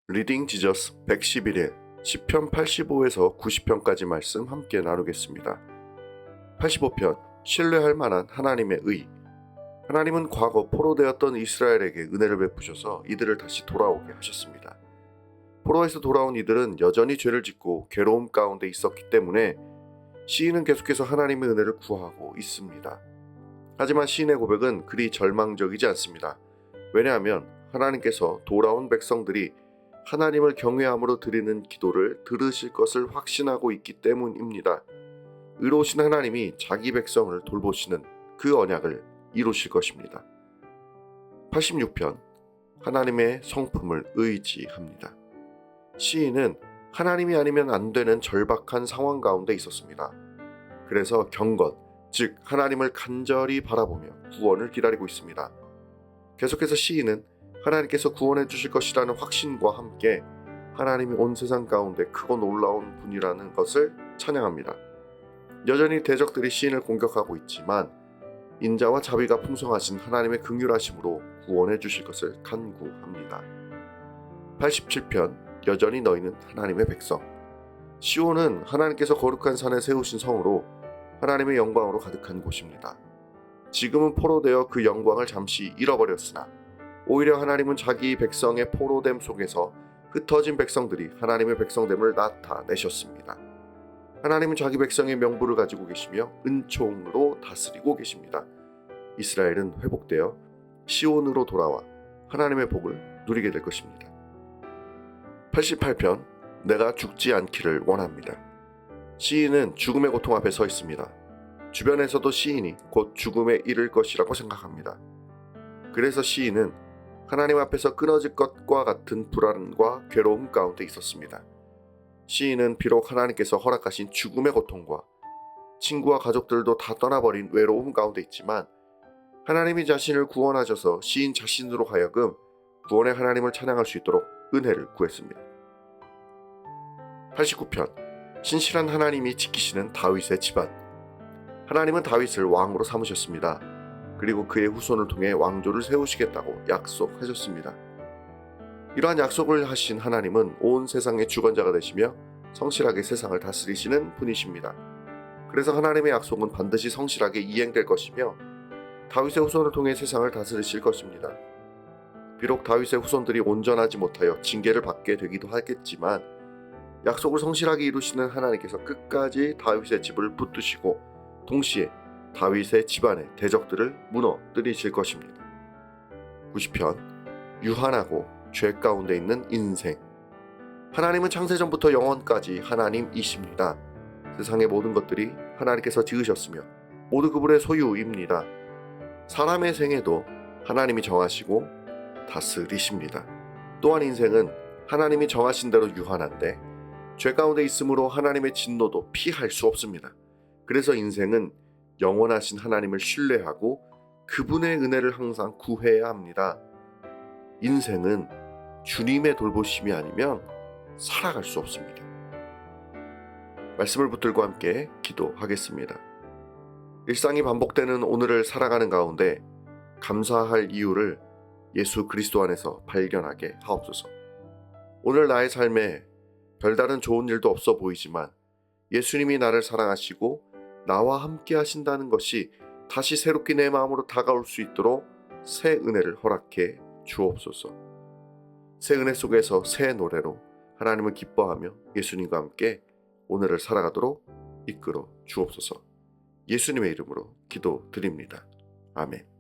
리딩 지저스 111일 시편 85에서 90편까지 말씀 함께 나누겠습니다. 85편 신뢰할 만한 하나님의 의. 하나님은 과거 포로되었던 이스라엘에게 은혜를 베푸셔서 이들을 다시 돌아오게 하셨습니다. 포로에서 돌아온 이들은 여전히 죄를 짓고 괴로움 가운데 있었기 때문에 시인은 계속해서 하나님의 은혜를 구하고 있습니다. 하지만 시인의 고백은 그리 절망적이지 않습니다. 왜냐하면 하나님께서 돌아온 백성들이 하나님을 경외함으로 드리는 기도를 들으실 것을 확신하고 있기 때문입니다. 의로우신 하나님이 자기 백성을 돌보시는 그 언약을 이루실 것입니다. 86편 하나님의 성품을 의지합니다. 시인은 하나님이 아니면 안 되는 절박한 상황 가운데 있었습니다. 그래서 경건, 즉 하나님을 간절히 바라보며 구원을 기다리고 있습니다. 계속해서 시인은 하나님께서 구원해 주실 것이라는 확신과 함께 하나님이 온 세상 가운데 크고 놀라운 분이라는 것을 찬양합니다. 여전히 대적들이 시인을 공격하고 있지만 인자와 자비가 풍성하신 하나님의 긍휼하심으로 구원해 주실 것을 간구합니다. 87편 여전히 너희는 하나님의 백성. 시온은 하나님께서 거룩한 산에 세우신 성으로 하나님의 영광으로 가득한 곳입니다. 지금은 포로되어 그 영광을 잠시 잃어버렸으나 오히려 하나님은 자기 백성의 포로됨 속에서 흩어진 백성들이 하나님의 백성됨을 나타내셨습니다. 하나님은 자기 백성의 명부를 가지고 계시며 은총으로 다스리고 계십니다. 이스라엘은 회복되어 시온으로 돌아와 하나님의 복을 누리게 될 것입니다. 88편 내가 죽지 않기를 원합니다. 시인은 죽음의 고통 앞에 서 있습니다. 주변에서도 시인이 곧 죽음에 이를 것이라고 생각합니다. 그래서 시인은 하나님 앞에서 끊어질 것과 같은 불안과 괴로움 가운데 있었습니다. 시인은 비록 하나님께서 허락하신 죽음의 고통과 친구와 가족들도 다 떠나버린 외로움 가운데 있지만 하나님이 자신을 구원하셔서 시인 자신으로 하여금 구원의 하나님을 찬양할 수 있도록 은혜를 구했습니다. 89편 신실한 하나님이 지키시는 다윗의 집안. 하나님은 다윗을 왕으로 삼으셨습니다. 그리고 그의 후손을 통해 왕조를 세우시겠다고 약속하셨습니다. 이러한 약속을 하신 하나님은 온 세상의 주관자가 되시며 성실하게 세상을 다스리시는 분이십니다. 그래서 하나님의 약속은 반드시 성실하게 이행될 것이며 다윗의 후손을 통해 세상을 다스리실 것입니다. 비록 다윗의 후손들이 온전하지 못하여 징계를 받게 되기도 하겠지만 약속을 성실하게 이루시는 하나님께서 끝까지 다윗의 집을 붙드시고 동시에 다윗의 집안의 대적들을 무너뜨리실 것입니다. 90편 유한하고 죄 가운데 있는 인생. 하나님은 창세전부터 영원까지 하나님이십니다. 세상의 모든 것들이 하나님께서 지으셨으며 모두 그분의 소유입니다. 사람의 생애도 하나님이 정하시고 다스리십니다. 또한 인생은 하나님이 정하신 대로 유한한데 죄 가운데 있으므로 하나님의 진노도 피할 수 없습니다. 그래서 인생은 영원하신 하나님을 신뢰하고 그분의 은혜를 항상 구해야 합니다. 인생은 주님의 돌보심이 아니면 살아갈 수 없습니다. 말씀을 붙들고 함께 기도하겠습니다. 일상이 반복되는 오늘을 살아가는 가운데 감사할 이유를 예수 그리스도 안에서 발견하게 하옵소서. 오늘 나의 삶에 별다른 좋은 일도 없어 보이지만 예수님이 나를 사랑하시고 나와 함께 하신다는 것이 다시 새롭게 내 마음으로 다가올 수 있도록 새 은혜를 허락해 주옵소서. 새 은혜 속에서 새 노래로 하나님을 기뻐하며 예수님과 함께 오늘을 살아가도록 이끌어 주옵소서. 예수님의 이름으로 기도드립니다. 아멘.